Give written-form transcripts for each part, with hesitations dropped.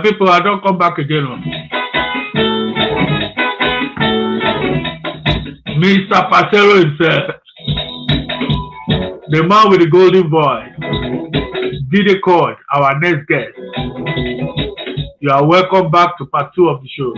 people, I don't come back again. Mr. Pacero himself, the man with the golden voice, Jide Chord, our next guest. You are welcome back to part 2 of the show.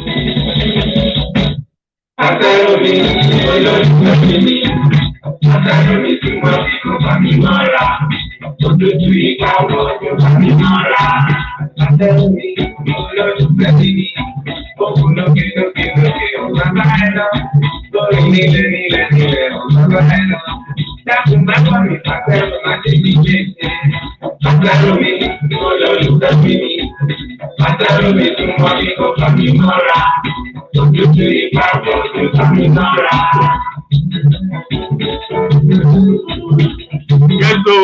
Yes, so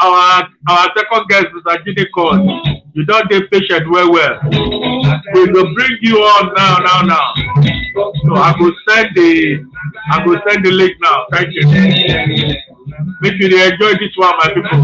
our second guest is Jide Chord. You don't take patient well. We will bring you on now. So I will send the link now. Thank you. Make sure you enjoy this one, my people.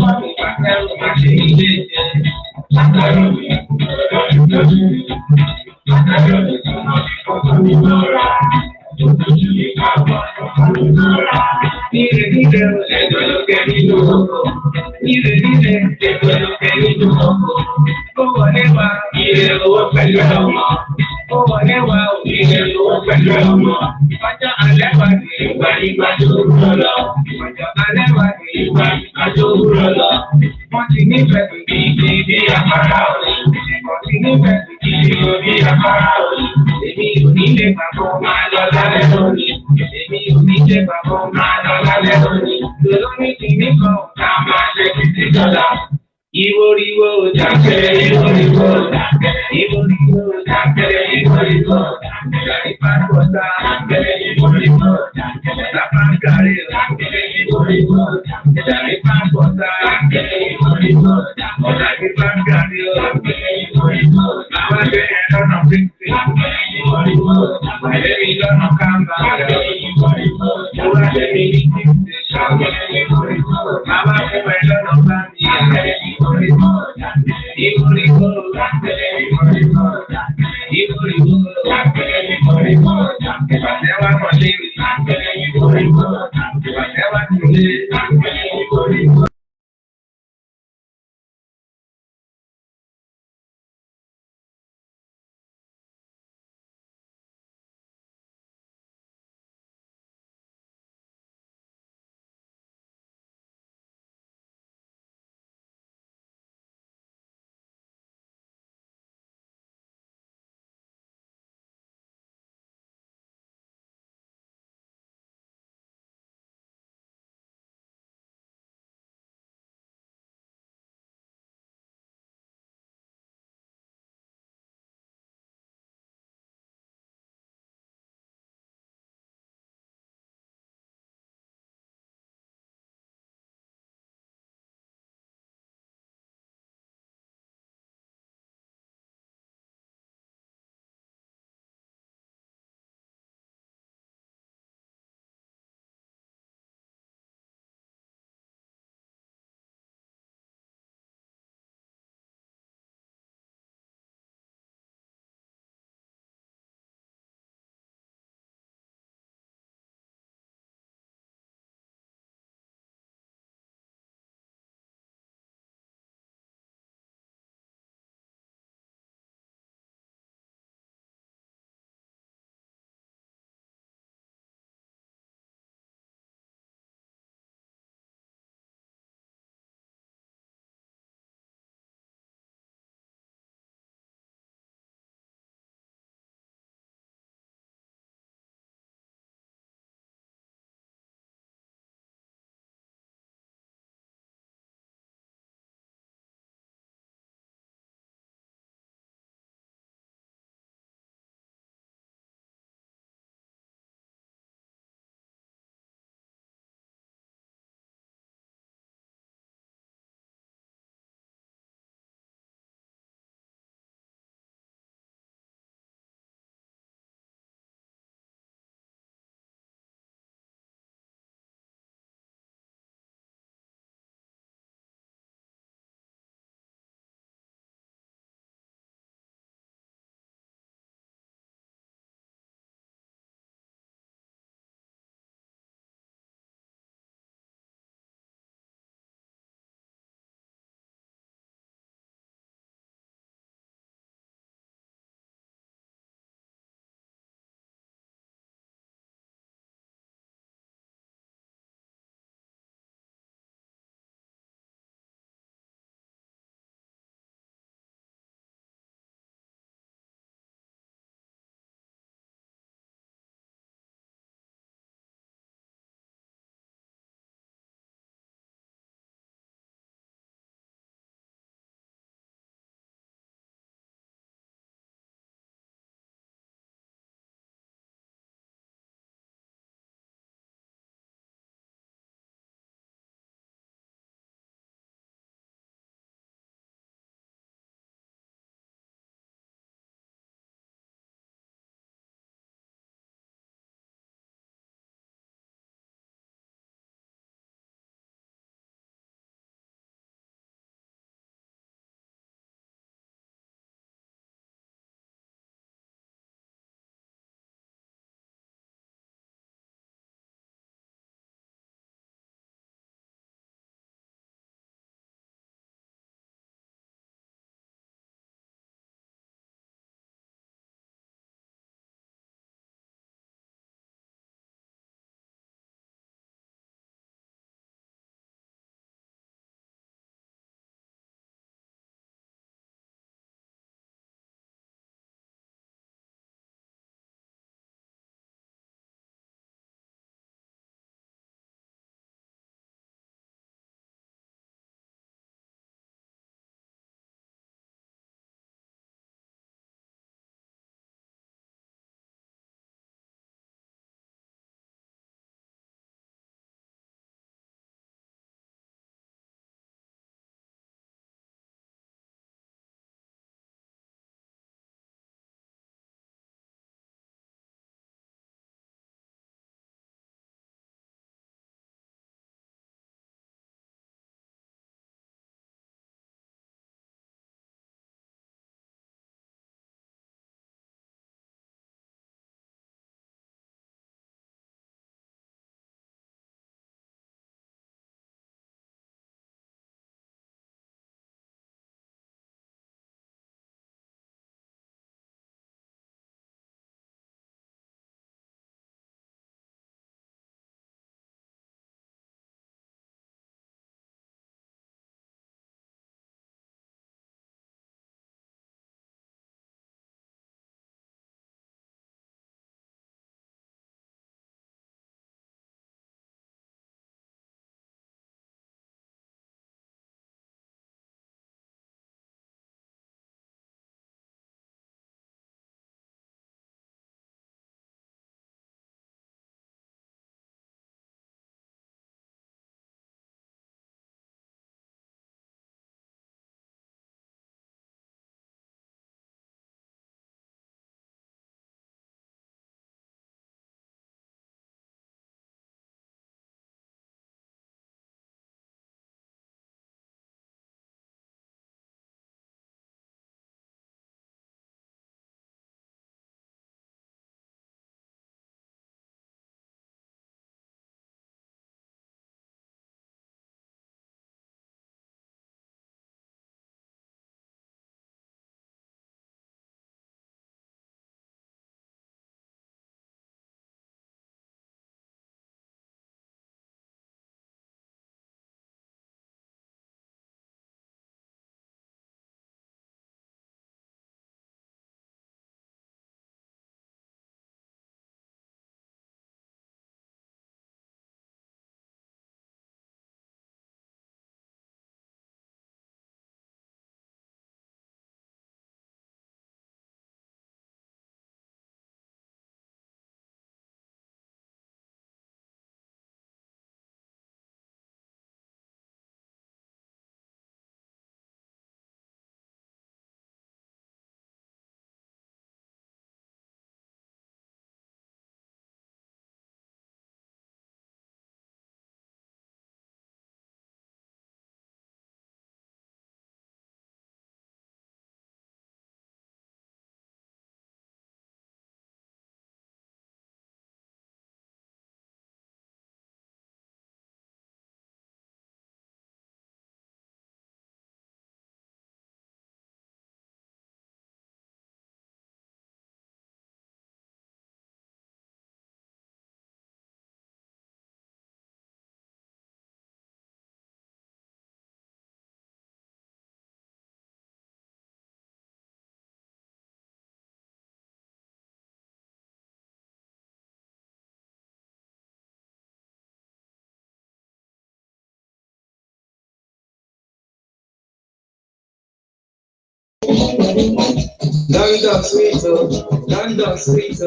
London sweet, London sweet,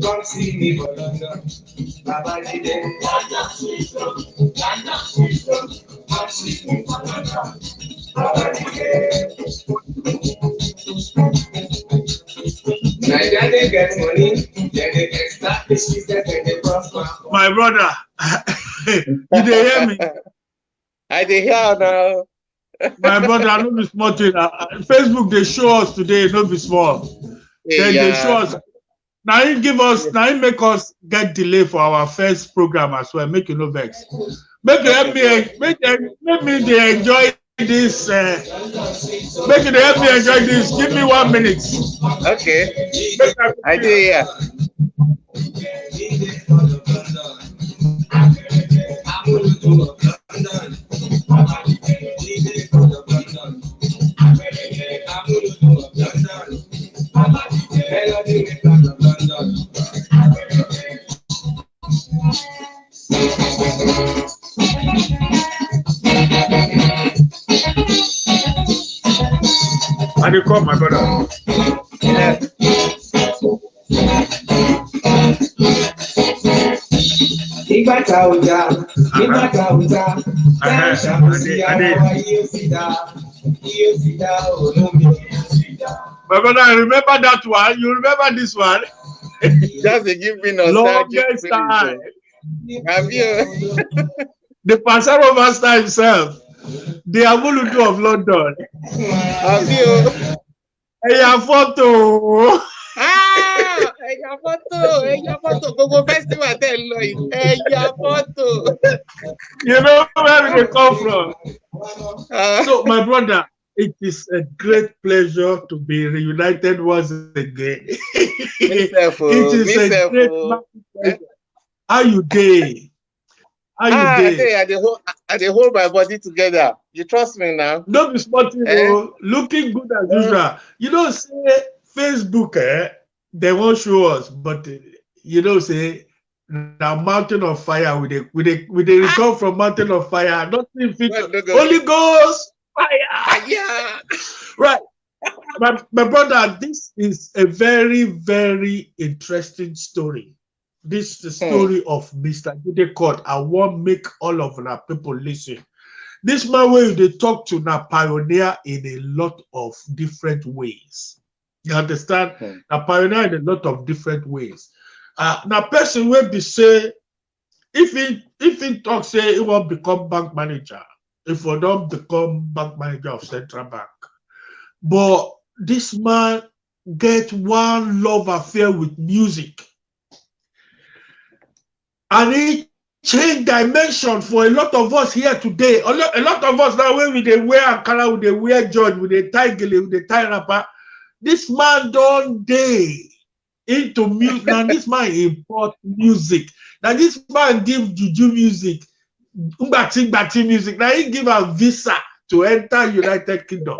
come see me for London. Baba Jide. London sweet, London sweet, come see me for London. Baba Jide. Nigeria they get money, then they establish business and they prosper. My brother, you dey hear me? I dey hear now. My brother, no be small thing. Facebook they show us today, no be small. Then they show us. Now he give us, now he make us get delay for our first program as well. Make you no vex. Make you help me, make me they enjoy this. Make you help me enjoy this. Give me 1 minute. Okay. I do hear. I dey call my brother. Yeah. My brother, I remember that one. You remember this one? Just to give me nostalgic Longest time. Have you? The Pasaro Master himself, the Amuludu of London. Have you? Eya photo. Eya photo. Go festival tell Lloyd. Eya photo. You know where they come from. So, my brother, it is a great pleasure to be reunited once again. It is a great pleasure. How you dey? How you dey? I dey hold my body together. You trust me now? Don't be smart, looking good as usual. You know, say Facebook, they won't show us, but you know, say the mountain of fire we come from mountain of fire. Nothing fit. Holy Ghost fire. Yeah. Right. My brother, this is a very, very interesting story. This is the story of Mr. Jide Chord. I want to make all of our people listen. This man where they talk to na pioneer in a lot of different ways. You understand? Na pioneer in a lot of different ways. Now person will be say, if he talk say he will become bank manager, if we don't become bank manager of Central Bank. But this man get one love affair with music. And he changed dimension for a lot of us here today. A lot of us now, when we they wear Ankara, we they wear George, we they tie gele, we they tie rapper. This man don't day into music. Now this man import music. Now this man give juju music, umbati music. Now he give a visa to enter United Kingdom.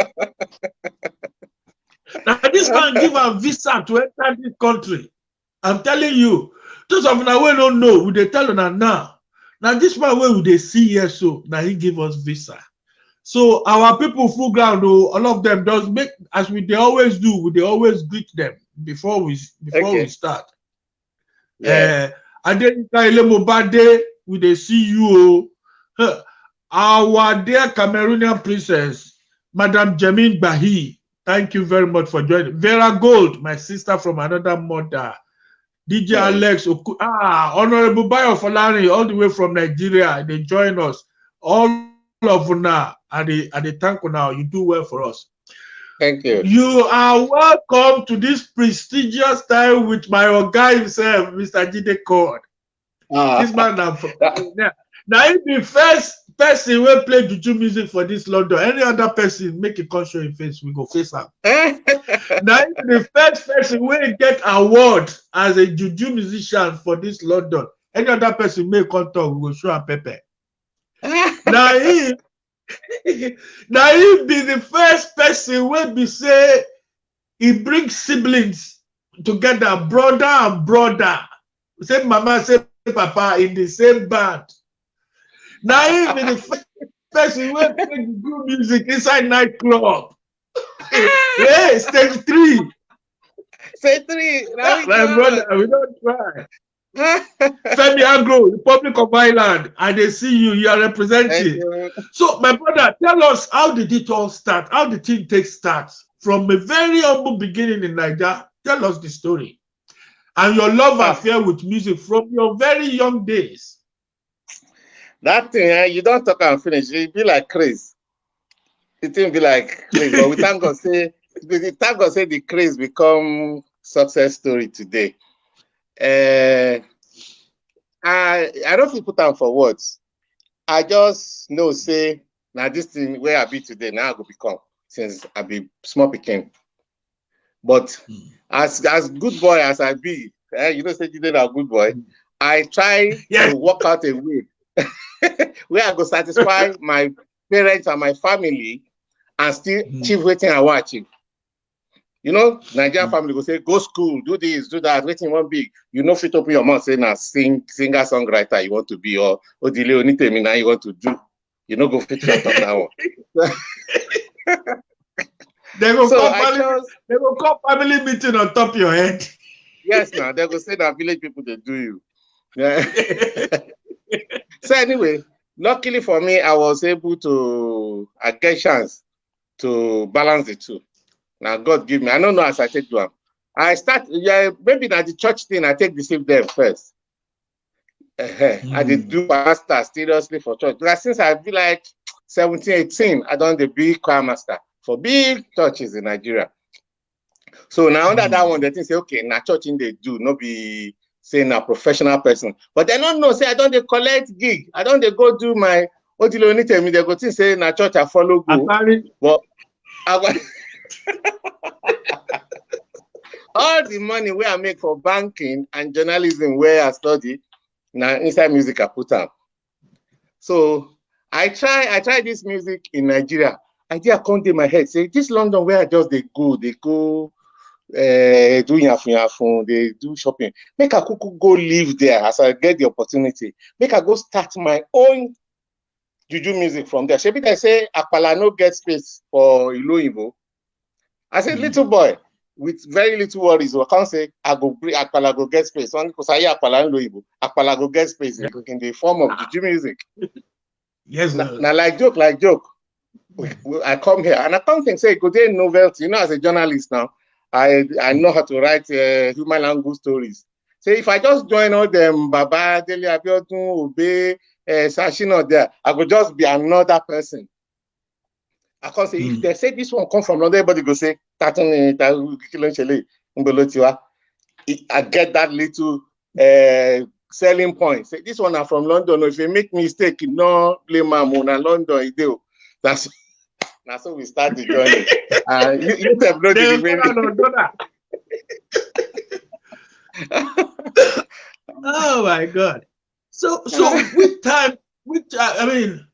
Now this man give a visa to enter this country. I'm telling you. Those of now we don't know, we they tell on now. Now this man where we they see here, so now he give us visa. So our people full ground, all of them does make as they always do. We they always greet them before we start. Yeah. And then we they see you. Our dear Cameroonian princess, Madame Jamin Bahi. Thank you very much for joining. Vera Gold, my sister from another mother. DJ Alex, Honorable Bayo Falani, all the way from Nigeria, they join us. All of now, and they thank you now. You do well for us. Thank you. You are welcome to this prestigious time with my guy himself, Mr. Jide Chord. This man now he be first person will play juju music for this London. Any other person make a conscious in face, we go face up. Now the first person will get award as a juju musician for this London. Any other person make contact, we will show a pepper. Now he be the first person will be say he brings siblings together, brother and brother. Say mama, say papa in the same band. Now he be the first person will play juju music inside nightclub. Hey, stage 3. Say 3. Now My brother, we don't try. Femi Agro, Republic of Ireland, and they see you, you are representing. So, my brother, tell us, how did it all start? How did it take start? From a very humble beginning in Nigeria, tell us the story. And your love affair with music from your very young days. That thing, you don't talk and finish. It be like craze. It will be like craze. But we thank God say the craze become success story today. I don't feel put down for words. I just know say now this thing where I be today now I go become since I be small pikin. But as good boy as I be, you know say Jide a good boy. I try to work out a way where I go satisfy my parents and my family and still achieve waiting I want achieve. You know, Nigerian family go say, go school, do this, do that, waiting one big. You know, fit open your mouth saying a singer songwriter you want to be or Odile Onitemi now you want to do. You know, go fit shut up now. They go call family meeting on top of your head. Yes, now they go say that village people they do you. Yeah. So anyway, luckily for me, I was able to get chance to balance the two. Now God give me. I don't know as I take one. I start, maybe now the church thing, I take the same them first. I did do master seriously for church. Because since I be like 17, 18, I done the big choir master for big churches in Nigeria. So now under that one, they think say, okay, now church in they do, not be saying a professional person. But they don't know, say I don't they collect gig. I don't they go do my Odile Onitemi, they go think say na church I follow go. But all the money where I make for banking and journalism where I study, now inside music I put up. So I try this music in Nigeria. Idea come to my head, say this London where I just they go do yafun, they do shopping. Make a cuckoo go live there as I get the opportunity. Make I go start my own juju music from there. Shebi I say Akpala no get space for Iloibo. I said, little boy, with very little worries, I can't say I go bring Akpala go get space. Only because I hear Akpala in Iloibo, Akpala go get space in the form of juju music. Yes, now like joke. I come here and I come think say go there novelty. You know, as a journalist now, I know how to write human language stories. So if I just join all them Baba, Dele Abiodun, Obe, Sashino there, I could just be another person. I can't say if they say this one come from London, everybody go say I get that little selling point. Say this one are from London. If you make mistake, no blame Mamona London. That's how we start the journey. You have not Oh my God! So with time, I mean,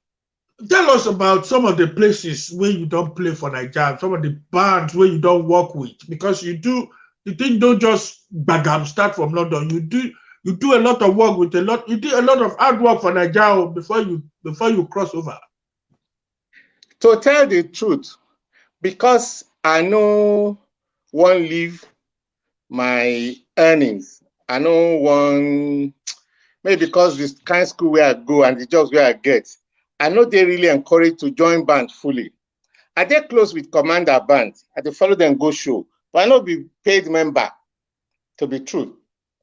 tell us about some of the places where you don't play for Nigeria, some of the bands where you don't work with, because you thing don't just bagam start from London. You do a lot of work with you do a lot of hard work for Nigeria before you cross over. To tell the truth, because I know one leave my earnings. I know one, maybe because this kind of school where I go and the jobs where I get, I know they really encouraged to join band fully. I get close with Commander Band. I dey follow them go show, but I know be paid member. To be true,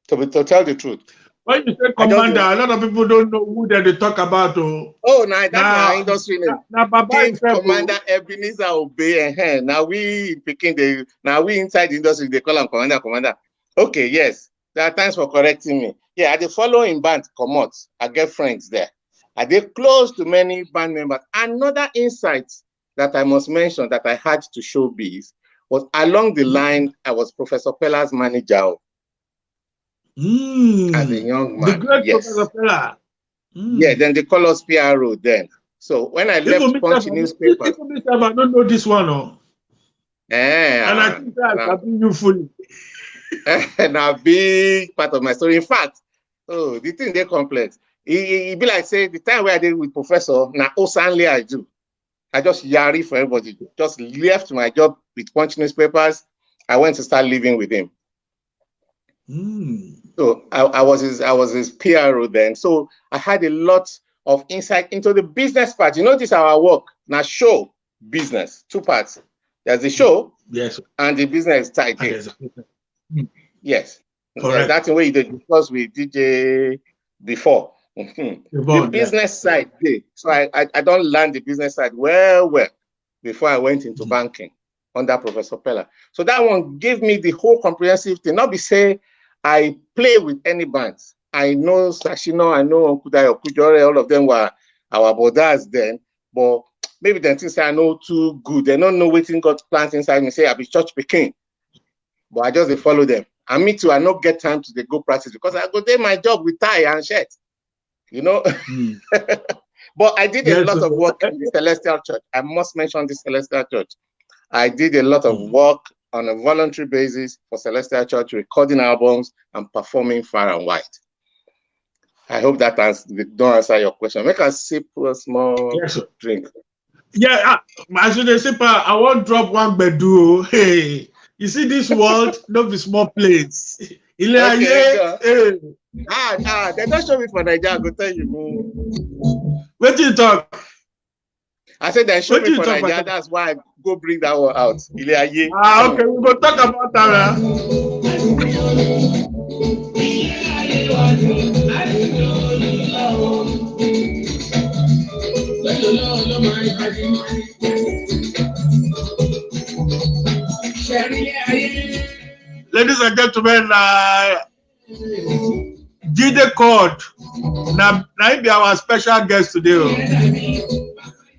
to tell the truth. When you say Commander, a lot of people don't know who they talk about. Oh, that's my industry name. Chief Commander Ebenezer Obey. Now we picking now we inside the industry, they call him Commander. Okay, yes. There are times for correcting me. Yeah, I dey follow in band, come out. I get friends there. I dey close to many band members. Another insight that I must mention that I had to showbiz was along the line, I was Professor Pella's manager. As a young man. The great yes. Professor Pella. Yeah, then they call us PRO then. So when I left Punch newspaper. I don't know this one. And I think that I've been you fully. And a big part of my story. In fact, the thing they complex. It be like say the time where I did with Professor, now Osanly I do. I just yari for everybody. Just left my job with Punch newspapers. I went to start living with him. So I was his PRO then. So I had a lot of insight into the business part. You notice our work now show business, 2 parts. There's the show, yes, and the business side. Yes. Yes, that's the way you did because we DJ before. The business side. So I don't learn the business side well before I went into banking under Professor Pella. So that one gave me the whole comprehensive thing. Not be say I play with any bands. I know Sashino, I know Uncle Dayo, Kujore, all of them were our brothers then. But maybe they think I know too good. They don't know waiting God plans inside me. Say I be church Peking. But I just follow them. And me too, I don't get time to go practice because I go do my job with tie and shirt. You know? But I did a lot of work in the Celestial Church. I must mention the Celestial Church. I did a lot of work on a voluntary basis for Celestial Church, recording albums and performing far and wide. I hope that don't answer your question. Make us sip a small drink. Yeah, as you say, I won't drop one bedu. Hey, you see this world, not be small plates. They don't show me for Nigeria. I go tell you. What do you talk? I said they show me for Nigeria. That's why I go bring that one out. Okay, we go talk about that. Ladies and gentlemen, Jide Chord, now be our special guest today.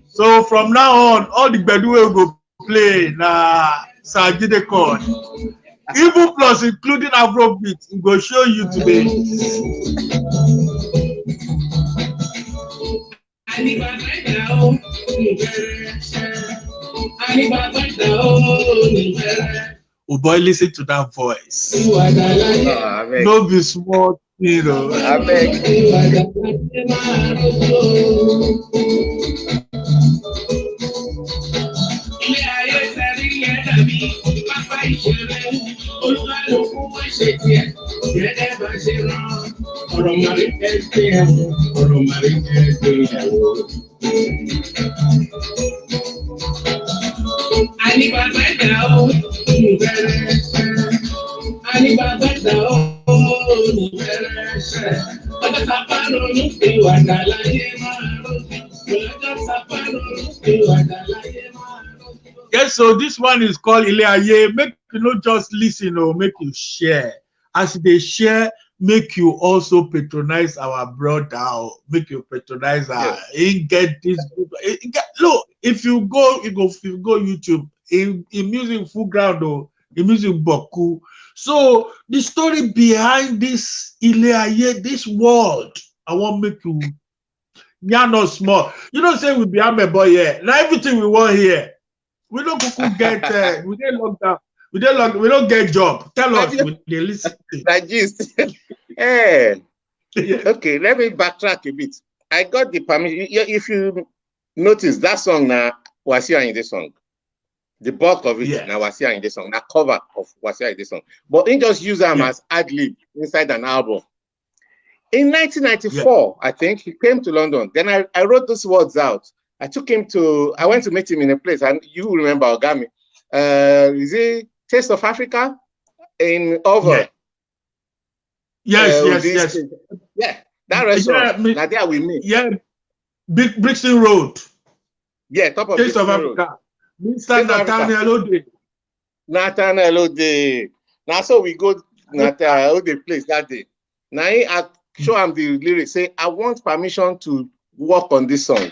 So from now on, all the Bedu will go play na Sir Jide Chord. Even plus including Afrobeat, we go show you today. Oh boy, listen to that voice. No be small, you know. Yes, so this one is called Ile Aye. Make you not just listen or make you share. As they share, make you also patronize our brother. Make you patronize our. Get this. Look, if you go YouTube. In music full ground or in music boku. So the story behind this Ile Aye, this world, I want make you not small. You don't say we be a boy here. Now everything we want here. We don't get we don't lock down. We don't get job. Tell us we listen. Hey. Okay, let me backtrack a bit. I got the permission. If you notice that song now, Wasiu Ayinde song. The bulk of it now Wasiu Ayinde song, the cover of Wasiu Ayinde song. But he just use them as ad-lib inside an album. In 1994, I think he came to London. Then I wrote those words out. I went to meet him in a place, and you remember Ogami. Is it Taste of Africa in Over? Yes. Yeah, that restaurant. Now there we meet. Yeah, Big Brixton Road. Yeah, top of Taste of Africa. Road. Mr. Nathaniel Ode. Nathaniel Ode. Now so we go Nathaniel Ode place that day. Now I show him the lyrics. Say I want permission to work on this song,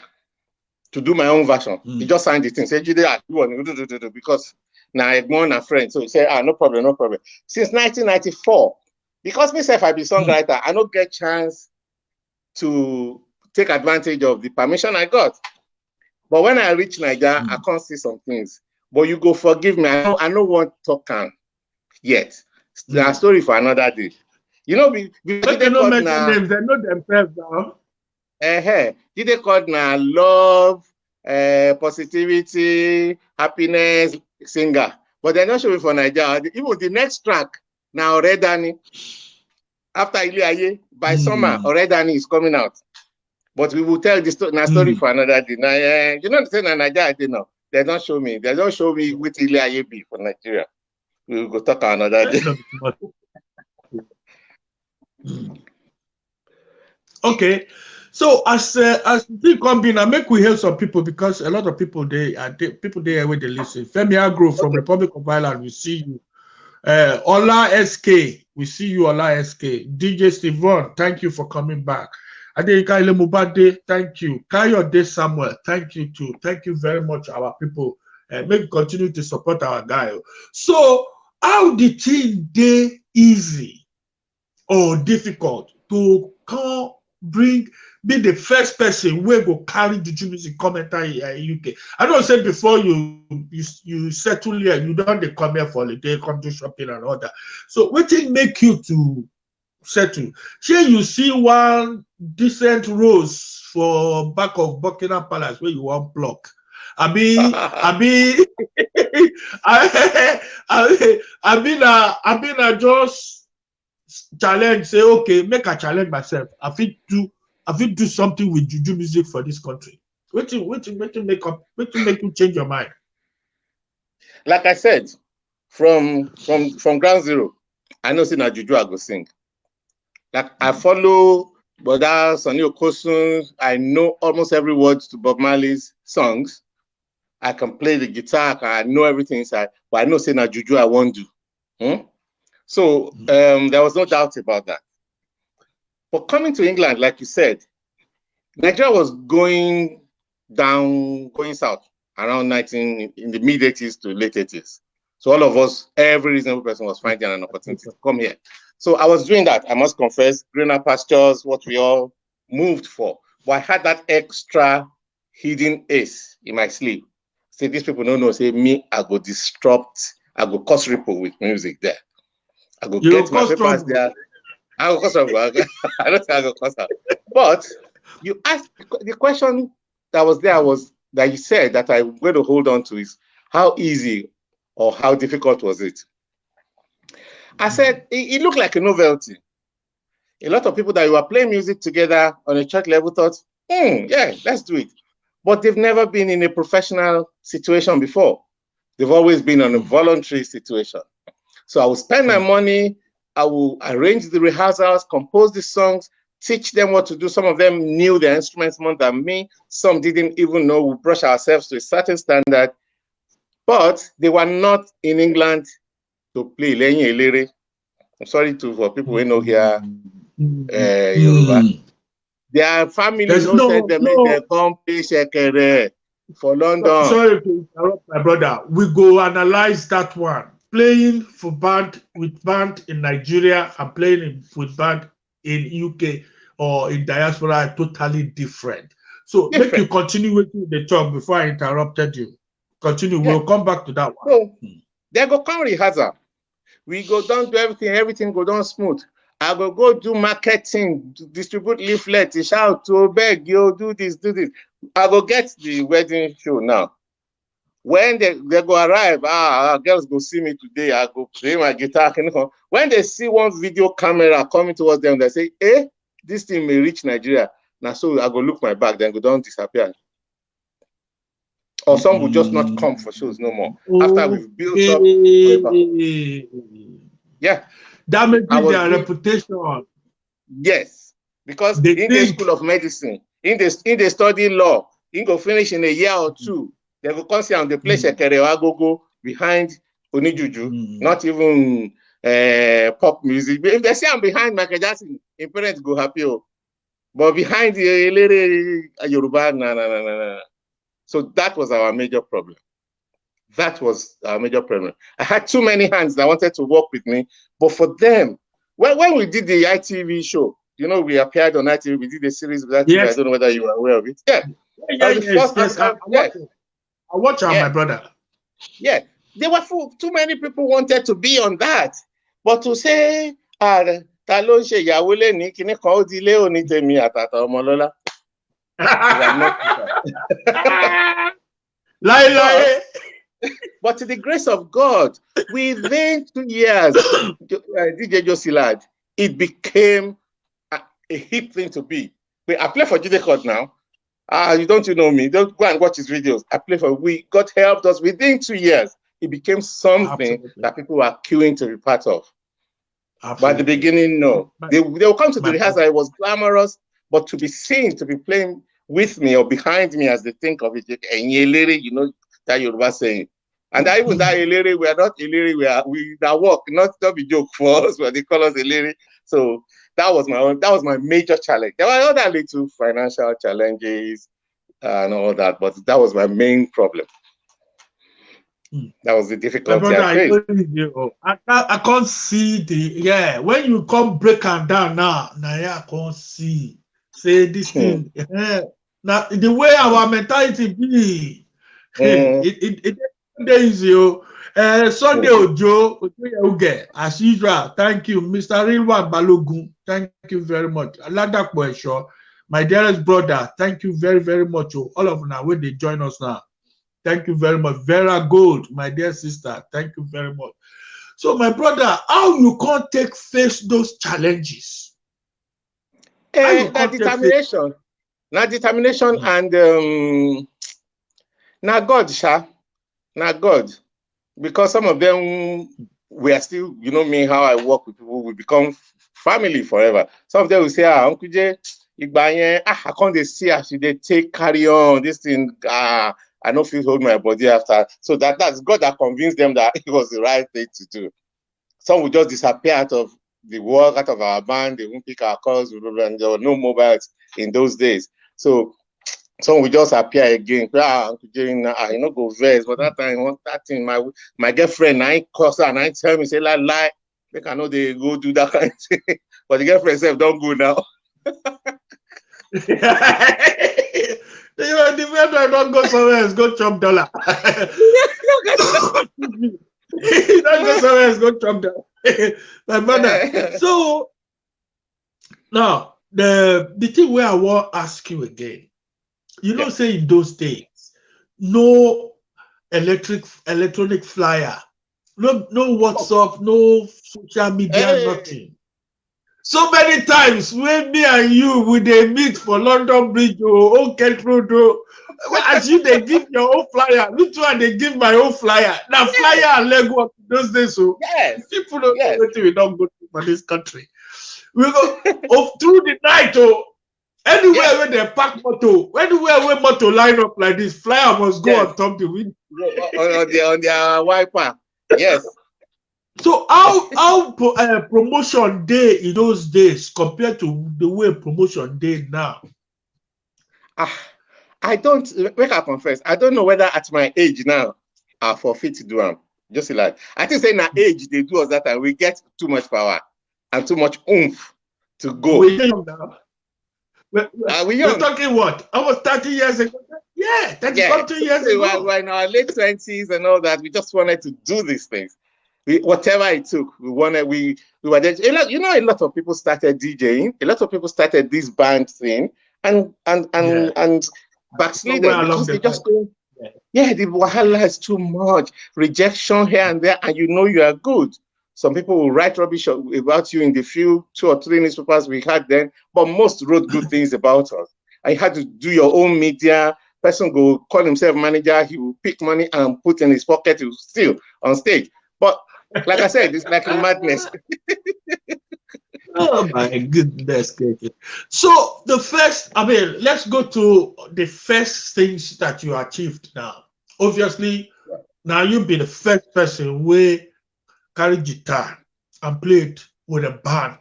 to do my own version. He just signed the thing. Say Jide, you want to because now I want a friend. So he said, no problem. Since 1994, because myself I be songwriter, I don't get chance to take advantage of the permission I got. But when I reach Nigeria, I can't see some things. But you go forgive me. I don't want to talk yet. There's a story for another day. You know, we don't mention names. They know themselves now. Jide Chord now love, positivity, happiness. singer, but they're not showing for Nigeria. Even the next track, now Redani, after Iliaye, by summer, Redani is coming out. But we will tell this story for another day. Now, you know, the Nigeria, they don't show me. They don't show me with Iliaye be for Nigeria. We will go talk another day. Okay. So as we come in, I make we help some people because a lot of people people there where they listen. Femi Agro from Republic of Ireland, we see you. Ola SK, we see you, Ola SK. DJ Steven, thank you for coming back. Adeyika Ilemubade, thank you. Kayode Samuel, thank you too. Thank you very much, our people. Make continue to support our guy. So how the thing dey easy or difficult to come be the first person where go carry the Juju music commenter in UK. I don't say before you settle here, you don't come here for holiday, come to shopping and all that. So what it make you to settle? Here you see one decent rose for back of Buckingham Palace where you want block. I mean, I just challenge, say, okay, make a challenge myself. I fit do something with Juju music for this country. What make you change your mind? Like I said, from ground zero, I know saying Juju I go sing. Like I follow Boda Sonny Okosun, I know almost every word to Bob Marley's songs. I can play the guitar, I know everything inside, but I know saying Juju I won't do. So there was no doubt about that. But coming to England, like you said, Nigeria was going south around in the mid 80s to late 80s. So all of us, every reasonable person was finding an opportunity to come here. So I was doing that, I must confess, greener pastures, what we all moved for. But I had that extra hidden ace in my sleeve. Say, these people don't know, say, me, I go disrupt, I go cause ripple with music there. I go get my papers there. I go cause ripple. I don't think I go cause ripple. But you asked, the question that was there was, that you said that I'm going to hold on to is, how easy or how difficult was it? I said, it looked like a novelty. A lot of people that you were playing music together on a church level thought, yeah, let's do it. But they've never been in a professional situation before. They've always been on a voluntary situation. So I will spend my money, I will arrange the rehearsals, compose the songs, teach them what to do. Some of them knew their instruments more than me. Some didn't even know. We brush ourselves to a certain standard. But they were not in England to play. I'm sorry for people who know here Yoruba. Their family don't send them they come play Shekere for London. Sorry to interrupt, my brother. We go analyze that one. Playing for with band in Nigeria and playing with band in UK or in diaspora are totally different. So make you continue with the talk before I interrupted you. Continue. Yeah. We'll come back to that one. So they go come rehearsal. We go down to everything go down smooth. I go do marketing, distribute leaflets, shout to beg, yo, do this. I go get the wedding show now. When they go arrive, girls go see me today, I go play my guitar. When they see one video camera coming towards them, they say, this thing may reach Nigeria. Now, so I go look my back, then go down disappear. Or some will just not come for shows no more. After we've built up. Yeah. Damaging their reputation. Yes. Because in the School of Medicine, in the study law, you go finish in a year or two. They will come see on the place go behind Onijuju, not even pop music. If they say I'm behind Michael Jackson, your parents go happy. But behind the Yoruba, no. So that was our major problem. I had too many hands that wanted to work with me, but for them, when we did the ITV show, we appeared on ITV, we did a series of that. Yes. I don't know whether you are aware of it. Yeah. Yes. I watch my brother. Yeah. There were too many people wanted to be on that. But to say, Lie. But to the grace of God, within 2 years, DJ Jossy lad, it became a hip thing to be. I play for Jide Chord now. You know me. Don't go and watch his videos. I play for. God helped us within 2 years. It became something that people were queuing to be part of. Absolutely. But at the beginning, no. They will come to the rehearsal. It was glamorous, but to be seen, to be playing with me or behind me, as they think of it, you know that Yoruba saying. And even that Elere, we are not Elere, we that work, not be joke for us, but they call us Elere. So that was my major challenge. There were other little financial challenges and all that, but that was my main problem. That was the difficulty I faced. I can't see when you come break them down now I can't see. Say this thing. Now the way our mentality be, it is you. Sunday Ojo, as usual. Thank you, Mr. Rilwan Balogun. Thank you very much. Aladapo Esho, my dearest brother. Thank you very, very much. All of now when they join us now. Thank you very much. Vera Gold, my dear sister. Thank you very much. So, my brother, how you can't face those challenges? Determination. Now determination and now God, Sha. Now God. Because some of them we are still, you know me, how I work with people, we become family forever. Some of them will say, Uncle J, I can't see as they carry on this thing. I don't feel hold my body after. So that's God that convinced them that it was the right thing to do. Some will just disappear out of the work, out of our band. They won't pick our calls, and there were no mobiles in those days. So some will just appear again. Uncle Jane, go verse. But that time, that thing, my girlfriend, I curse her and I tell me, say, lie. They cannot they go do that kind of thing. But the girlfriend said, don't go now. The vendor don't go somewhere else, go chop dollar. Don't go somewhere else, go chop dollar. My brother. So now the thing where I want to ask you again, you know, say in those days, no electronic flyer, no WhatsApp, no social media, nothing. So many times when me and you would they meet for London Bridge or Old Kent Road, as you they give your own flyer, me too and they give my own flyer. Now flyer and leg work those days, so people don't know what we don't go to for this country. We go through the night, anywhere where they park motor, anywhere where motor line up like this, flyer must go on top the window. on their wiper. Yes. So how promotion day in those days compared to the way promotion day now? I don't make I confess. I don't know whether at my age now I forfeit to do them. Just like I think saying at age they do us that time we get too much power and too much oomph to go. We're young now. We're talking what? Almost 30 years ago. Yeah, 30 years ago. We're in our late 20s and all that. We just wanted to do these things. Whatever it took, we were there. You know, a lot of people started DJing. A lot of people started this band thing and backslidden because they just don't. The wahala is too much. Rejection here and there, and you know you are good. Some people will write rubbish about you in the few 2 or 3 newspapers we had then, but most wrote good things about us. And you had to do your own media. Person go call himself manager. He will pick money and put in his pocket to steal on stage. But like I said, it's like a madness. Oh my goodness. So the first, let's go to the first things that you achieved now. Obviously, now you've been the first person who carry guitar and played with a band.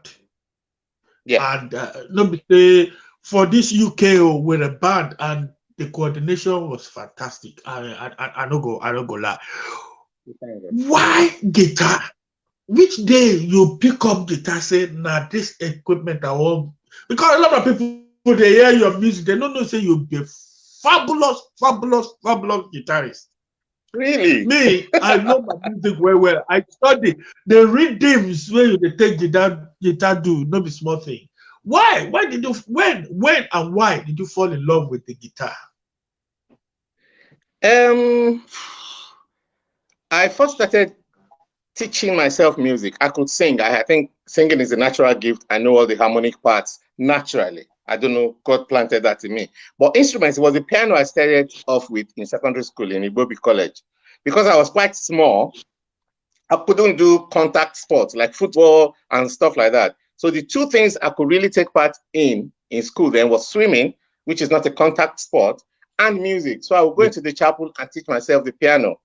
Yeah. And say for this UK with a band, and the coordination was fantastic. I don't go lie. Why guitar? Which day you pick up guitar, say, nah, this equipment I want? Because a lot of people, they hear your music, they don't know, say you'll be a fabulous guitarist. Really? Me, I know my music very well. I study the rhythms where they take guitar do, not be small thing. Why? Why did you, when and why did you fall in love with the guitar? I first started teaching myself music. I could sing. I think singing is a natural gift. I know all the harmonic parts naturally. I don't know, God planted that in me. But instruments, it was the piano I started off with in secondary school in Ibobi College. Because I was quite small, I couldn't do contact sports like football and stuff like that. So the two things I could really take part in school then was swimming, which is not a contact sport, and music. So I would go into the chapel and teach myself the piano.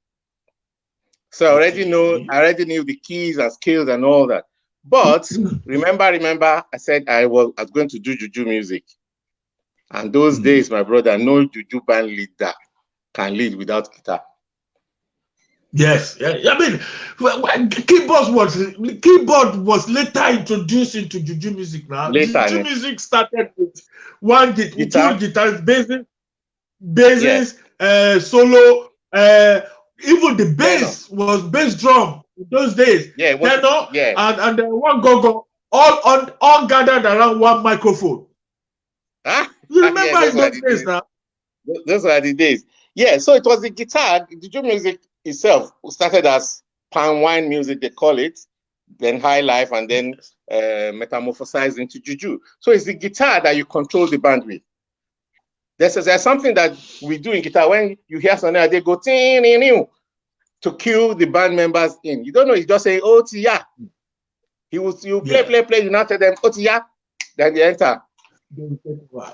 So I already knew the keys and scales and all that. But remember, I said I was going to do juju music. And those days, my brother, no juju band leader can lead without guitar. Yes, I mean, keyboard was later introduced into juju music. Now, juju music started with two guitars, basses, solo. Even the bass was bass drum in those days. Yeah, and then one go all gathered around one microphone. You remember in those days now? Those are the days. Yeah, so it was the guitar. The juju music itself started as palm wine music, they call it, then high life, and then metamorphosized into juju. So it's the guitar that you control the band with. There's something that we do in guitar when you hear something, they go to cue the band members in. You don't know, you just say, oh, tia. You play, you now tell them, oh, tia. Then they enter.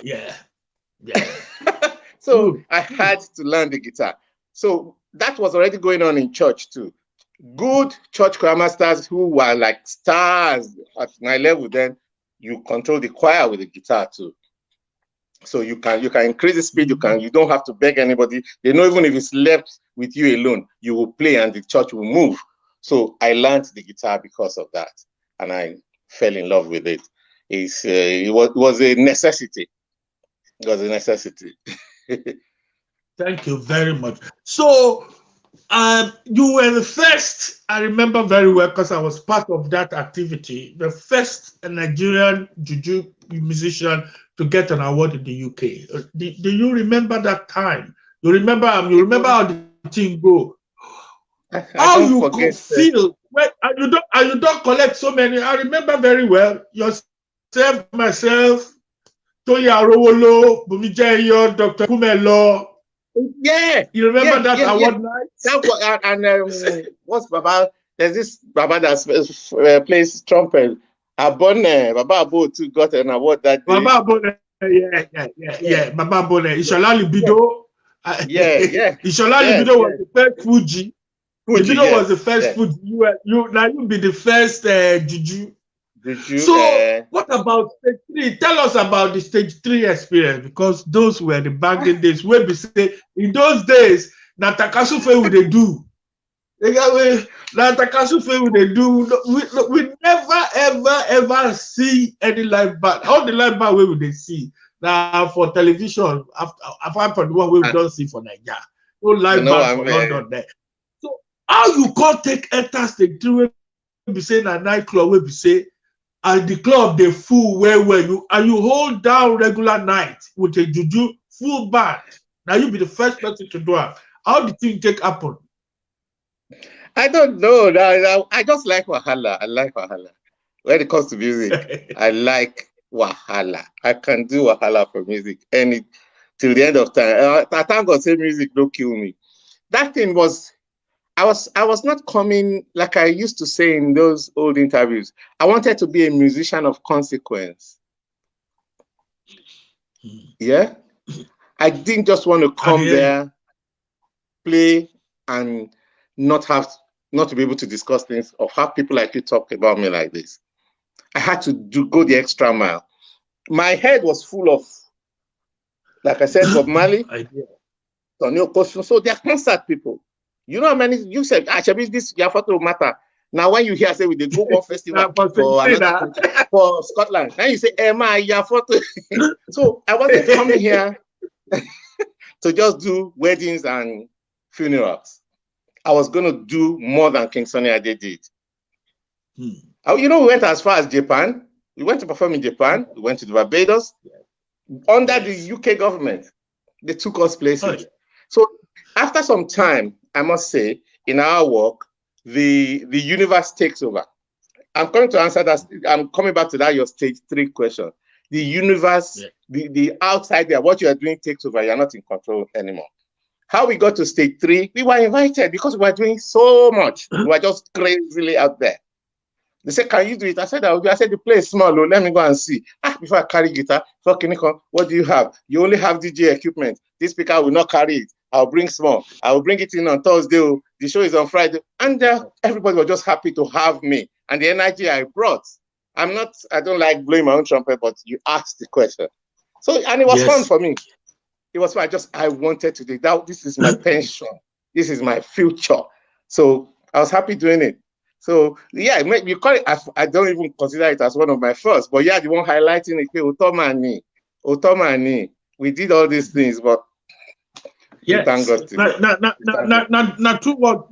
Yeah. So I had to learn the guitar. So that was already going on in church too. Good church choir masters who were like stars at my level, then you control the choir with the guitar too. So you can increase the speed, you don't have to beg anybody. They know even if it's left with you alone, you will play and the church will move. So I learned the guitar because of that. And I fell in love with it. It was a necessity. It was a necessity. Thank you very much. So you were the first, I remember very well because I was part of that activity, the first Nigerian juju musician to get an award in the UK. Do you remember that time? You remember how the thing go? How you could feel when you don't collect so many. I remember very well yourself, myself, Toya Rowolo, Bumijeyo, Dr. Kumelo. Yeah, you remember that award night? What's Baba? There's this Baba that plays trumpet. Abone, Baba Abo too got an award that day. Baba Abone, yeah. Baba Abone. Ishola Libido. Ishola Libido was the first Fuji. Libido was the first Fuji. You be the first juju. So what about stage 3? Tell us about the stage 3 experience, because those were the banging days. Where we say in those days, Natakasufe would they do. Natakasufe would they do. We never ever see any live band. All the live band we would they see now for television. Apart from the one we don't see for Nigeria, no live band for London there. So how you can't take enter stage 3? We be saying a nightclub. We be say. And the club they full where you hold down regular night with a juju full band. Now you be the first person to do it. How did things take happen? I don't know. I just like Wahala. I like Wahala. When it comes to music, I like Wahala. I can do Wahala for music till the end of time. I thank God say music don't kill me. That thing was. I was not coming, like I used to say in those old interviews. I wanted to be a musician of consequence. Yeah? I didn't just want to come there, play, and not to be able to discuss things or have people like you talk about me like this. I had to go the extra mile. My head was full of, like I said, Bob Marley, so they're concert people. You know how many you said, this your photo matter. Now when you hear say we did go one festival for Scotland, then you say, Emma, your photo. So I wasn't coming here to just do weddings and funerals. I was gonna do more than King Sunny Ade did. You know, we went as far as Japan. We went to perform in Japan, we went to the Barbados under the UK government. They took us places. So after some time, I must say, in our work, the universe takes over. I'm coming to answer that. I'm coming back to that, your stage 3 question. The universe, the outside there, what you are doing takes over. You're not in control anymore. How we got to stage 3, we were invited because we were doing so much. We were just crazily out there. They said, can you do it? I said, I'll do. I said, the place is small. Oh, let me go and see. Before I carry guitar, what do you have? You only have DJ equipment. This speaker will not carry it. I'll bring small. I will bring it in on Thursday. The show is on Friday. And everybody was just happy to have me. And the energy I brought. I don't like blowing my own trumpet, but you asked the question. So, and it was fun for me. It was fun. I wanted to do that. This is my pension. This is my future. So I was happy doing it. So yeah, you call it, I don't even consider it as one of my first, but yeah, the one highlighting it, Otomani. We did all these things, but yes. Thank God Not too what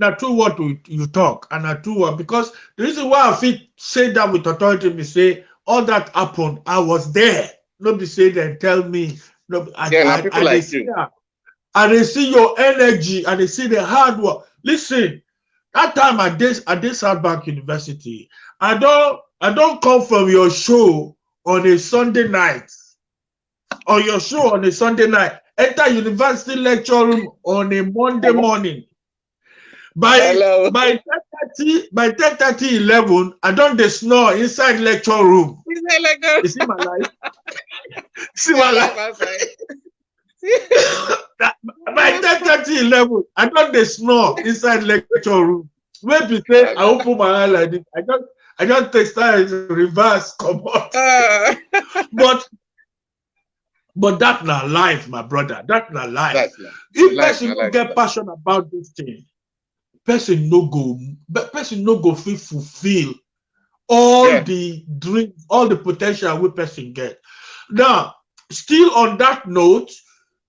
you talk, and not too what, because the reason why I feel say that with authority, me say all that happened, I was there. Nobody say that, tell me. No, people like you. And they see your energy, and they see the hard work. Listen, that time at this South Bank University, I don't come from your show on a Sunday night. Or your show on a Sunday night. Enter university lecture room on a Monday morning. By 10:30, 11, I don't snore inside lecture room. You see my life? See my life? By 10:30, 11, I don't snore inside lecture room. When you say I open my eye like this, I just take style reverse, come on. But that's not life, my brother. That's not life. If person don't get passionate about this thing, person no go feel fulfill all the dreams, all the potential we person get. Now, still on that note,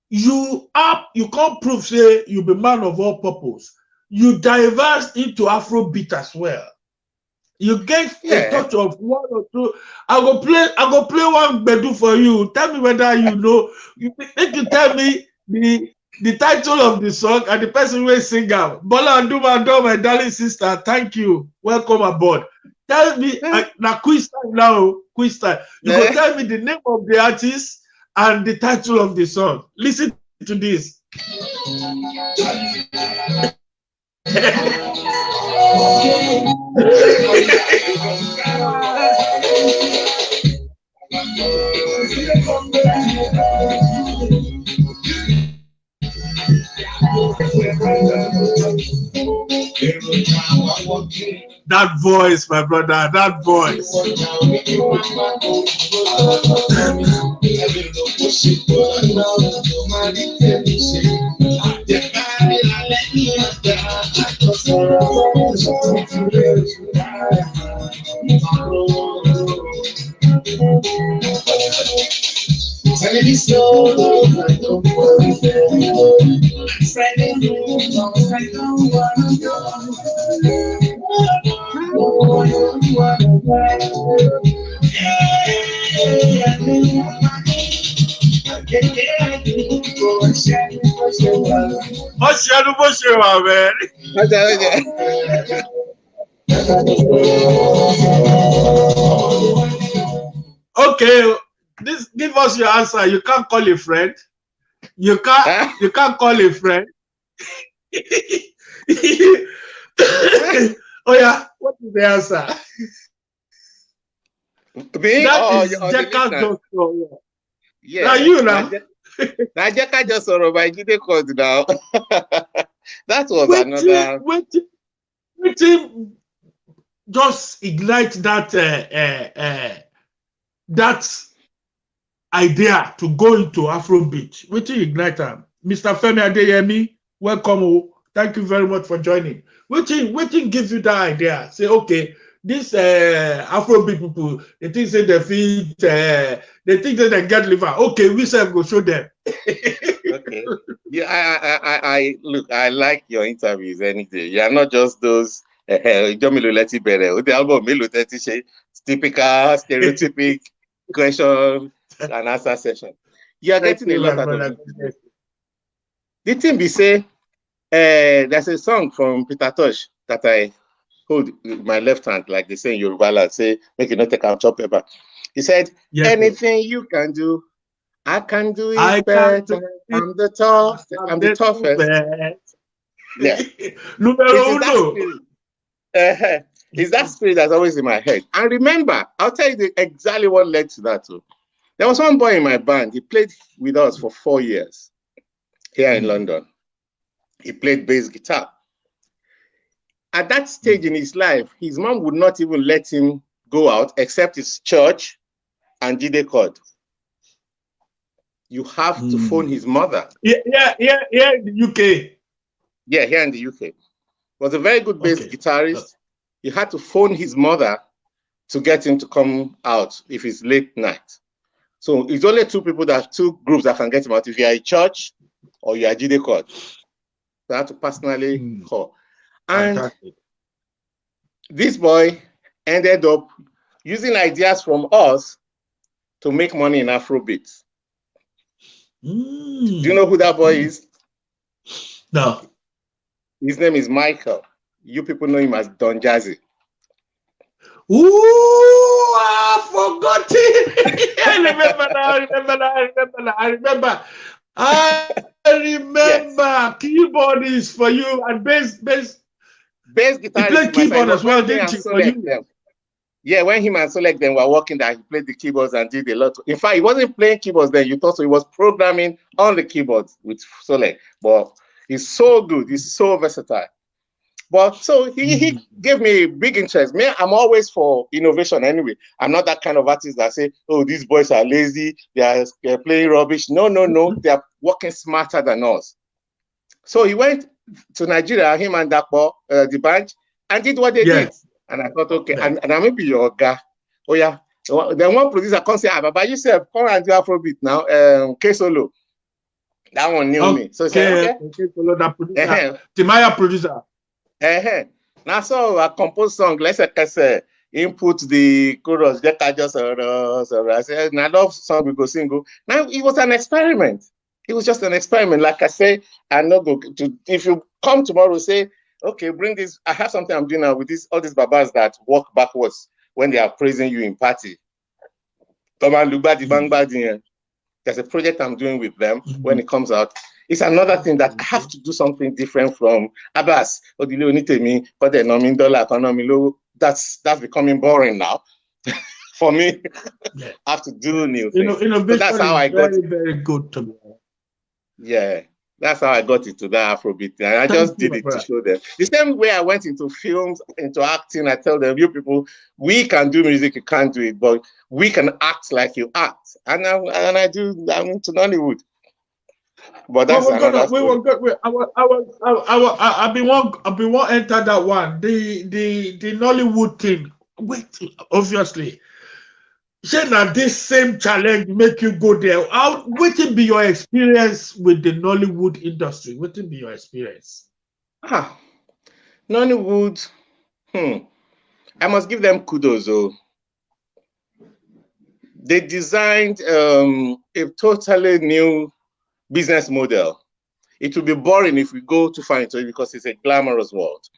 you can't prove say you be man of all purpose. You diverse into Afrobeat as well. You get a touch of one or two. I go play one bedu for you. Tell me whether you know. You tell me the title of the song and the person will sing out. Bola Anduma, my darling sister. Thank you. Welcome aboard. Tell me now quiz time now. Quiz time. You go tell me the name of the artist and the title of the song. Listen to this. That voice, my brother, that voice. Okay, give us your answer. You can't call a friend. You can't call a friend. Oh yeah, what is the answer? Me? That is Jeka Jossy. Yeah. Now you now. Now Jeka Jossy by Jide Chord now. That was another. Waiting, just ignite that that idea to go into Afrobeat. Waiting ignite them. Mr. Femi Adeyemi, welcome. Thank you very much for joining. Waiting gives you that idea. Say, okay, this Afrobeat people, they think say they fit, they think that they get liver. Okay, we say go show them. Okay. Yeah, I look, I like your interviews any day. You are not just those the album typical stereotypic question and answer session. You are getting a lot out of it. The thing we say, There's a song from Peter Tosh that I hold with my left hand, like they say in Yoruba land, say, make it not take out chop paper. He said, Yes, anything you can do, I can do it I better. can do it. I'm the toughest. Yeah. Numero That uno. spirit. It's that spirit that's always in my head. And remember, I'll tell you exactly what led to that too. There was one boy in my band. He played with us for 4 years here in London. He played bass guitar. At that stage in his life, his mom would not even let him go out except his church and Jide Chord. You have to phone his mother. Yeah, in the UK. Yeah, here in the UK. He was a very good bass guitarist. You had to phone his mother to get him to come out if it's late night. So it's only two groups that can get him out. If you are a church or you are Jide Chord. So I had to personally call. And Fantastic. This boy ended up using ideas from us to make money in Afrobeat. Do you know who that boy is? No. His name is Michael. You people know him as Don Jazzy. Ooh, I forgot it. I remember. Yes. Keyboard is for you and bass guitarist. He played keyboard as well, didn't he? For you? Yeah, when him and Solek then were working there, he played the keyboards and did a lot. In fact, he wasn't playing keyboards then. You thought so. He was programming on the keyboards with Solek. But he's so good. He's so versatile. But so he gave me big interest. Me, I'm always for innovation anyway. I'm not that kind of artist that say, oh, these boys are lazy. They're playing rubbish. No. They're working smarter than us. So he went to Nigeria, him and Dapo, the band, and did what they did. And I thought, okay, and I may be your guy. Oh, yeah. Then one producer comes say, Baba, you said, come and do Afrobeat now. K-Solo. That one knew me. So he said, okay. K-Solo, that producer. Timaya producer. Now, so I composed song, let's say, input the chorus, I said, I love song we go single. Now, it was an experiment. It was just an experiment. Like I say, I'm not going to, if you come tomorrow, say, okay, bring this. I have something I'm doing now with all these babas that walk backwards when they are praising you in party. Come and look back the bang bang. There's a project I'm doing with them when it comes out. It's another thing that I have to do something different from Abbas. That's becoming boring now for me. I have to do new things. So that's how I got it. Very good to me. Yeah. That's how I got into that Afrobeat. And I just did it to show them. The same way I went into films, into acting, I tell them, you people, we can do music, you can't do it, but we can act like you act. And I do, I'm into Nollywood. But that's another story. I've been one enter that one. The Nollywood thing. Wait, obviously. Say now this same challenge make you go there. What will be your experience with the Nollywood industry? What will be your experience? Nollywood. I must give them kudos. Though. They designed a totally new business model. It will be boring if we go too far into it because it's a glamorous world.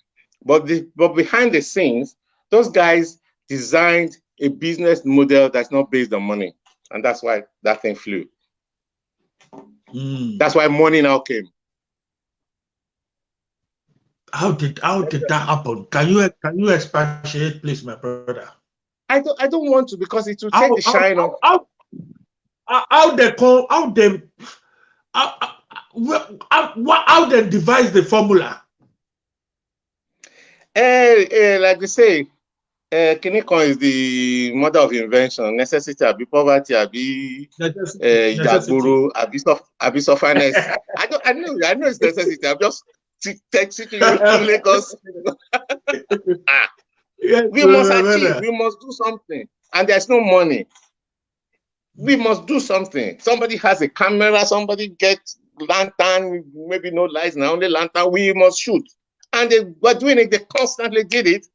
But behind the scenes, those guys designed a business model that's not based on money. And that's why that thing flew. That's why money now came. How did that happen? Can you expatiate, please, my brother? I don't want to because it will take the shine off. How they devise the formula? Like they say, Kinikon is the mother of invention. Necessity, abi poverty, abi Yagburu, abi sufferness. I know it's necessity. I'm just texting you from Lagos. We must achieve. We must do something, and there's no money. We must do something. Somebody has a camera. Somebody gets lantern. Maybe no lights now, only lantern. We must shoot, and they were doing it. They constantly did it.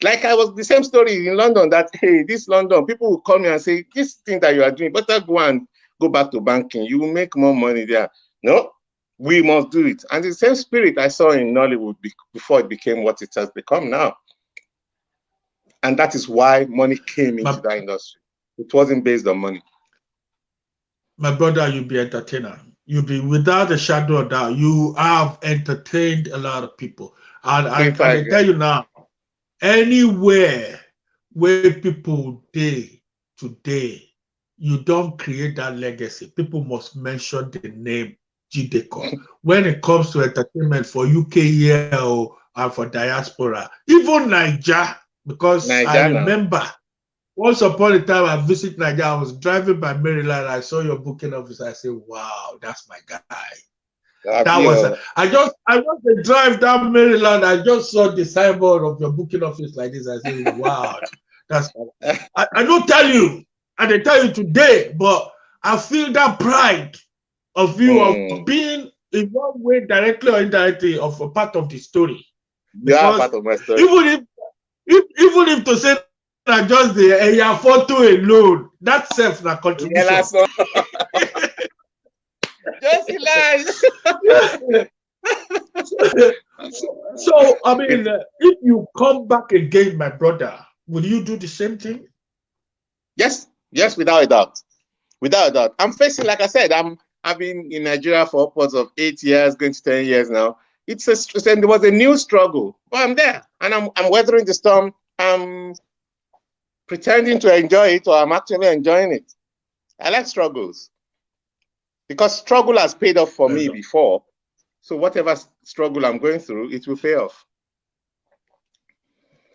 Like I was the same story in London that, hey, this London, people will call me and say, this thing that you are doing, better go back to banking. You will make more money there. No, We must do it. And the same spirit I saw in Nollywood before it became what it has become now. And that is why money came into that industry. It wasn't based on money. My brother, you'll be entertainer. You'll be, without a shadow of doubt, you have entertained a lot of people. And I tell you now, anywhere where people today, you don't create that legacy. People must mention the name Jide Chord. When it comes to entertainment for UK here and for diaspora, even Nigeria, because I remember once upon a time I visited Nigeria, I was driving by Maryland, I saw your booking office, I said, wow, that's my guy. I just drive down Maryland, I just saw the signboard of your booking office like this, I said, wow, that's I don't tell you, I didn't tell you today, but I feel that pride of you of being in one way, directly or indirectly, of a part of the story. You are part of my story. Even if to say that just the photo alone, that self na contribution. Jossy lies. So I mean, if you come back again, my brother, will you do the same thing? Yes, without a doubt. Without a doubt. I'm facing, like I said, I've been in Nigeria for upwards of 8 years, going to 10 years now. There was a new struggle, but I'm there and I'm weathering the storm. I'm pretending to enjoy it, or I'm actually enjoying it. I like struggles because struggle has paid off for me before. So whatever struggle I'm going through, it will pay off.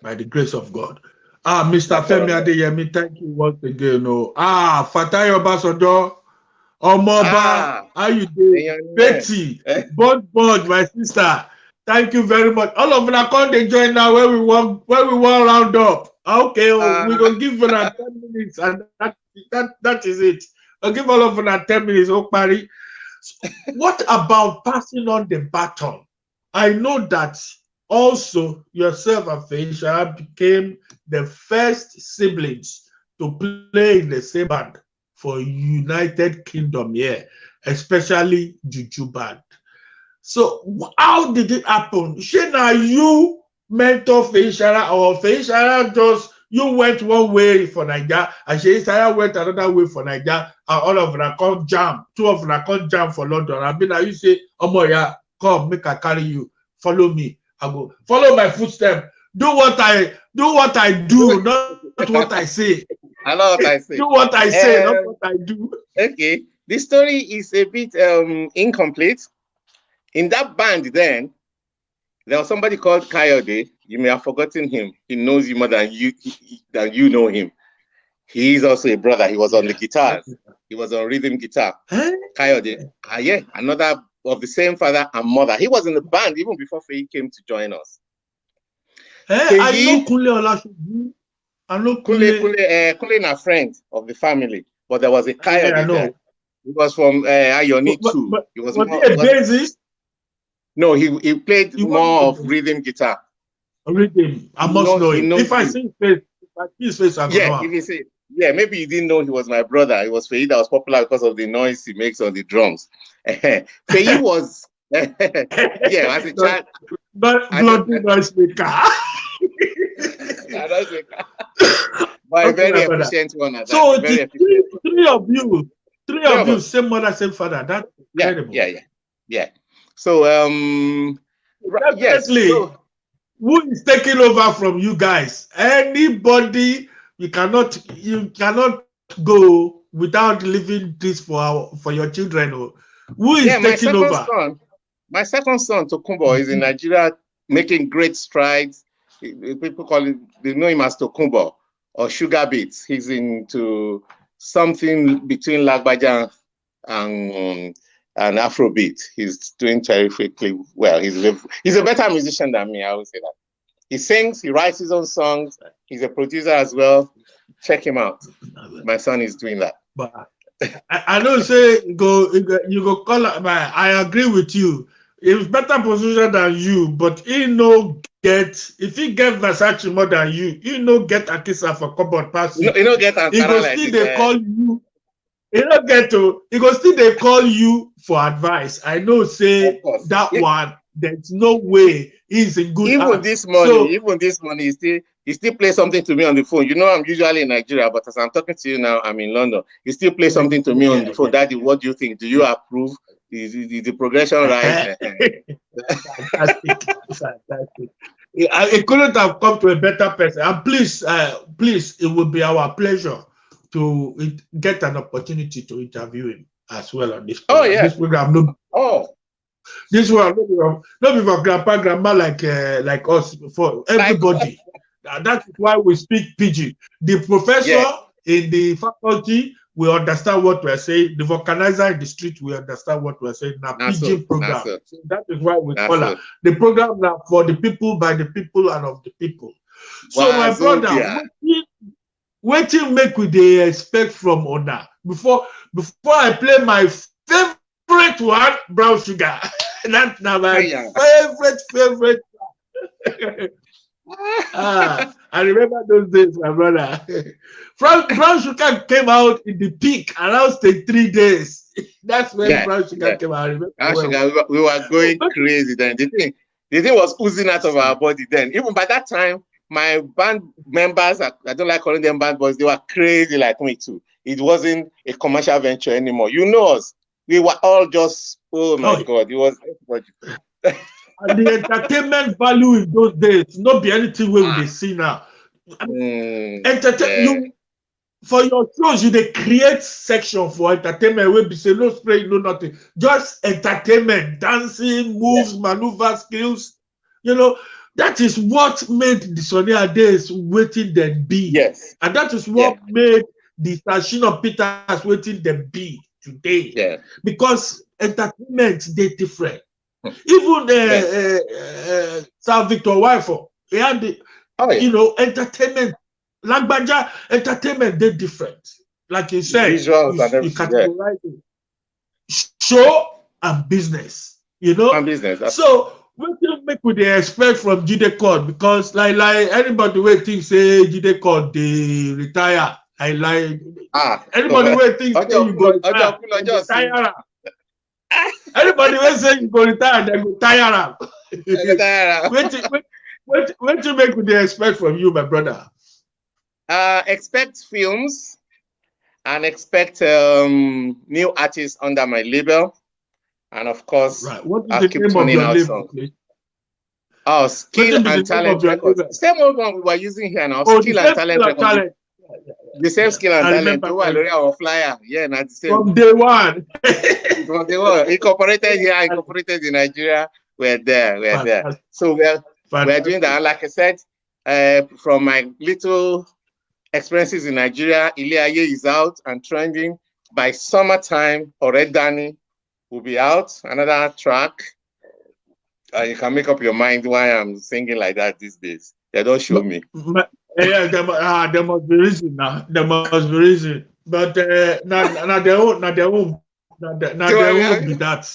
By the grace of God. Mr. Femi Adeyemi, thank you once again. Fatai Obasanjo, Omoba, how you doing? Betty, Bud, my sister. Thank you very much. All of them are come to join now where we want round up. Okay, we're gonna give them 10 minutes, and that is it. I'll give all of them 10 minutes. Paris. What about passing on the baton? I know that also yourself and Feisha became the first siblings to play in the same band for United Kingdom here, especially Juju band. So how did it happen? Shana, you mentor Feisha, or Feisha just you went one way for Nigeria, and Feisha went another way for Nigeria, and all of them come jam. Two of them come jam for London. I mean, you say, Omoya, come, make I carry you, follow me. I go follow my footsteps. Do what I do, not what I say. I know what I say. Do what I say, not what I do. Okay, the story is a bit incomplete. In that band, then there was somebody called Kayode. You may have forgotten him. He knows you more than you know him. He is also a brother. He was on the guitars. He was on rhythm guitar. Kayode. Yeah, another of the same father and mother. He was in the band even before Faye came to join us. I know Kule. I know Kule is a friend of the family, but there was a Kayode there. He was from Ayoni too. He was a bassist. No, he played more of rhythm guitar. Rhythm. I must know him. If I see his face, I know him. If you say, maybe you didn't know he was my brother. It was Faye that was popular because of the noise he makes on the drums. Faye was, as a child. But bloody noise maker. But a very efficient one. So three of you, same mother, same father. That's incredible. Yeah. So definitely, who is taking over from you guys? Anybody? You cannot go without leaving this for your children. Who is taking over? My second son, Tokumbo, is in Nigeria making great strides. People they know him as Tokumbo or Sugar Beats. He's into something between Lagbaja and Afrobeat. He's doing terrifically well. He's a better musician than me, I would say that. He sings, he writes his own songs, he's a producer as well. Check him out. My son is doing that. But I don't say you go call. I agree with you. He's better position than you, but if he get Versace more than you, get Akisa for cupboard pass. Get Ankara. They call you. You don't get to, because still they call you for advice. I know, say that one, there's no way he's in good even hands. this morning, he still plays something to me on the phone. You know, I'm usually in Nigeria, but as I'm talking to you now, I'm in London. He still plays something to me on the phone. Daddy, what do you think? Do you approve? Is the progression right? Fantastic. It couldn't have come to a better person. And please, it will be our pleasure to get an opportunity to interview him as well on this program. Oh, yeah. This program, this one, not for grandpa, grandma like us, for everybody. That's why we speak Pidgin. The professor in the faculty will understand what we're saying. The vulcanizer in the street will understand what we're saying. Now, Pidgin program. So that is why we call it. The program now for the people, by the people, and of the people. So, my brother, what you make with the expect from Ona? Before I play my favorite one, Brown Sugar. That's now my favorite. I remember those days, my brother. Brown Sugar came out in the peak around 3 days. That's when Brown Sugar came out. We were going crazy then. The thing was oozing out of our body then. Even by that time, my band members, I don't like calling them band boys, they were crazy like me too. It wasn't a commercial venture anymore. You know us. We were all just, oh my God, it was everybody. And the entertainment value in those days, not be anything where they see now. You, for your shows, you they create section for entertainment where we say no spray, no nothing. Just entertainment, dancing, moves, maneuver skills. You know, that is what made the Sonia days waiting then be. Yes. And that is what made the Sashino Peters waiting then be today. Yeah. Because entertainment, they different. Even Sir Victor Wifo, he had the, you know, entertainment, Langbaja entertainment, they're different. Like you said, you categorize it. Show and business, you know. And business. So what do you make with the expect from Jide Chord? Because like anybody who thinks say Jide Chord they retire. Anybody who thinks say you go retire. Anybody will say you go retire, they go tire. What you make with the expect from you, my brother? Expect films and expect new artists under my label, and of course, what is the name of your label, please? Oh, Skill and Talent Records. Same old one we were using here now. Skill and Talent Records. The same Skill and Talent. Our flyer. Yeah, not the same. From day one. From day one. Incorporated here, incorporated in Nigeria. We're there. So we're doing that. Like I said, from my little experiences in Nigeria, Iliaye is out and trending. By summertime, Oredani will be out. Another track. You can make up your mind why I'm singing like that these days. They don't show me. Yeah, there must be reason now. There must be reason. But now they won't be that.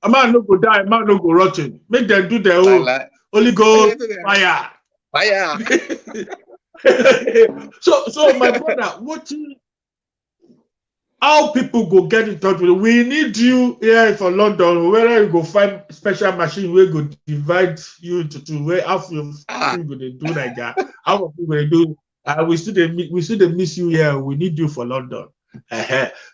A man no go die, a man no go rotten. Make them do their own. Only go fire. Fire. So my brother, how people go get in touch with you? We need you here for London. Whether you go find special machine where go divide you to where how you go to do like that. How people going do? We still miss you here. We need you for London.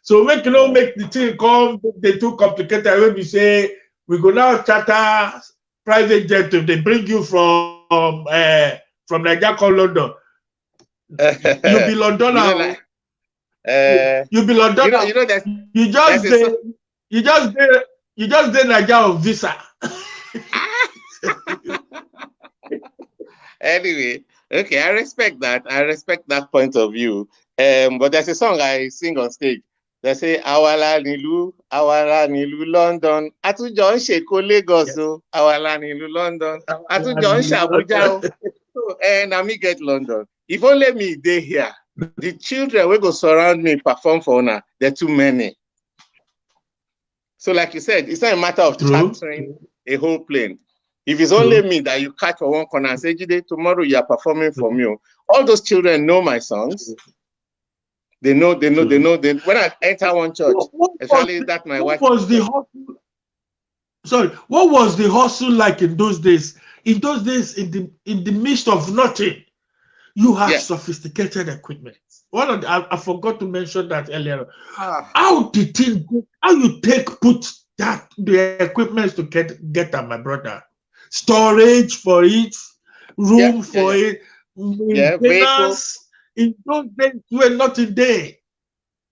So make the thing come. They too complicated. When we say we go now charter private jet if they bring you from Nigeria called London. You be London now. You be London. You just did Nigeria on visa. Anyway, okay, I respect that. I respect that point of view. But there's a song I sing on stage. They say, Awala Nilu London. Atujo Nsheko Lagos. Awala Nilu London. Atujo Nshabuja. And I me get London. If only me they here. The children will go surround me, perform for honor. They're too many. So, like you said, it's not a matter of chartering a whole plane. If it's only me that you catch for one corner and say, Jide, tomorrow you are performing for me. All those children know my songs. They know. When I enter one church, especially that my wife. What was the hustle? Sorry, what was the hustle like in those days? In those days, in the midst of nothing, you have sophisticated equipment. I forgot to mention that earlier. How you put the equipment to get that, my brother? Storage for it, room for it, maintenance. In those days, you were not in there.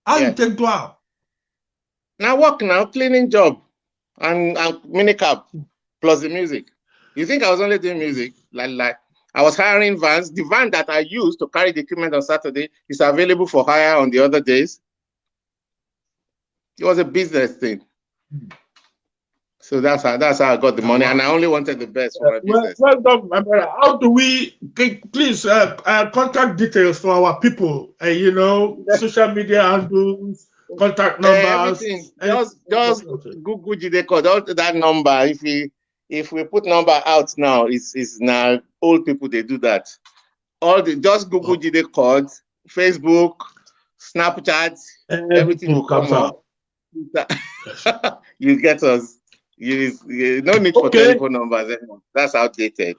How you take to out? Now work now, cleaning job and minicab plus the music. You think I was only doing music? Like I was hiring vans. The van that I used to carry the equipment on Saturday is available for hire on the other days. It was a business thing. So that's how I got the money, and I only wanted the best for my business. Well done, my brother. How do we please contact details for our people? Social media handles, contact numbers. Everything. Just Google Jide Chord. That number. If we put number out now, it's now old people they do that. Just Google Jide Chord, Facebook, Snapchat, everything will come up. You get us. You no need for telephone numbers anymore. That's outdated.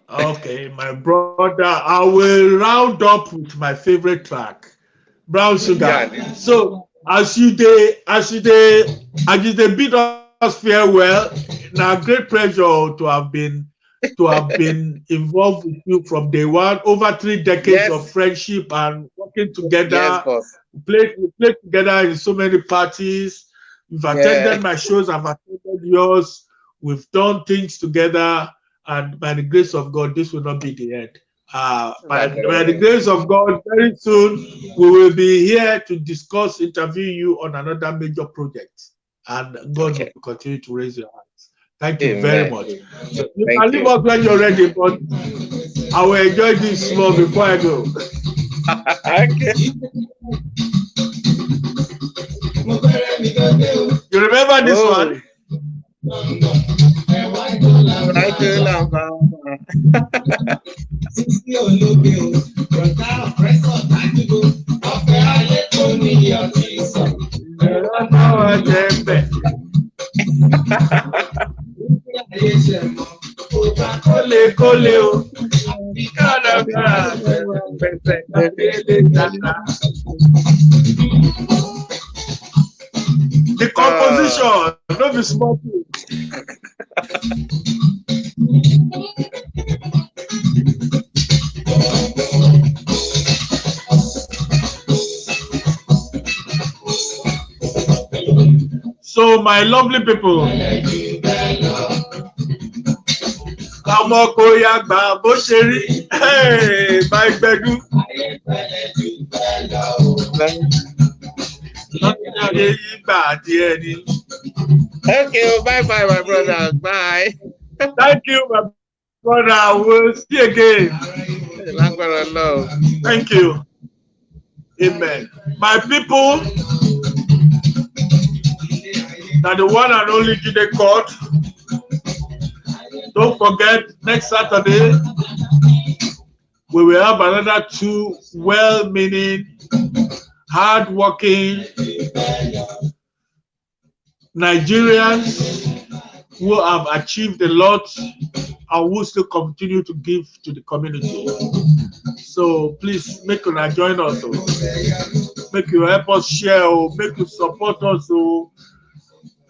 Okay, my brother, I will round up with my favorite track, Brown Sugar. So as you bid us farewell, now great pleasure to have been involved with you from day one, over 3 decades of friendship and working together. We played together in so many parties. You've attended my shows, I've attended yours. We've done things together, and by the grace of God, this will not be the end. By the grace of God, very soon we will be here to interview you on another major project, and God will continue to raise your hands. Thank you very much. So you can leave us when you're ready, but I will enjoy this small before I go. You remember this one? The composition, not the small thing. So, my lovely people, come on, Koyagba, Bosheri, hey, my bedu. Okay, bye, my brother. Bye. Thank you, my brother. We'll see you again. Thank you. Amen. My people, that the one and only Jide Chord. Don't forget, next Saturday, we will have another 2 well-meaning, hard-working Nigerians who have achieved a lot and will still continue to give to the community. So please make you join us. Make you help us share, make you support us.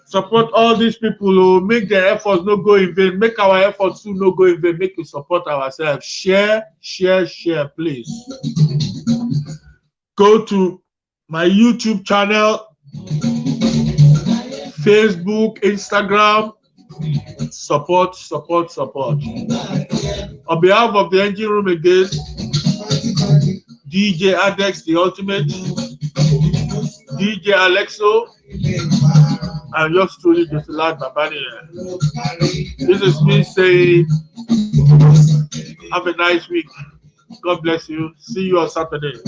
Support all these people who make their efforts not go in vain. Make our efforts too not go in vain. Make you support ourselves. Share, please. Go to my YouTube channel, Facebook, Instagram. Support. On behalf of the engine room again, DJ Adex, the ultimate, DJ Alexo, and yours truly, just Lad Babani. This is me saying, have a nice week. God bless you. See you on Saturday.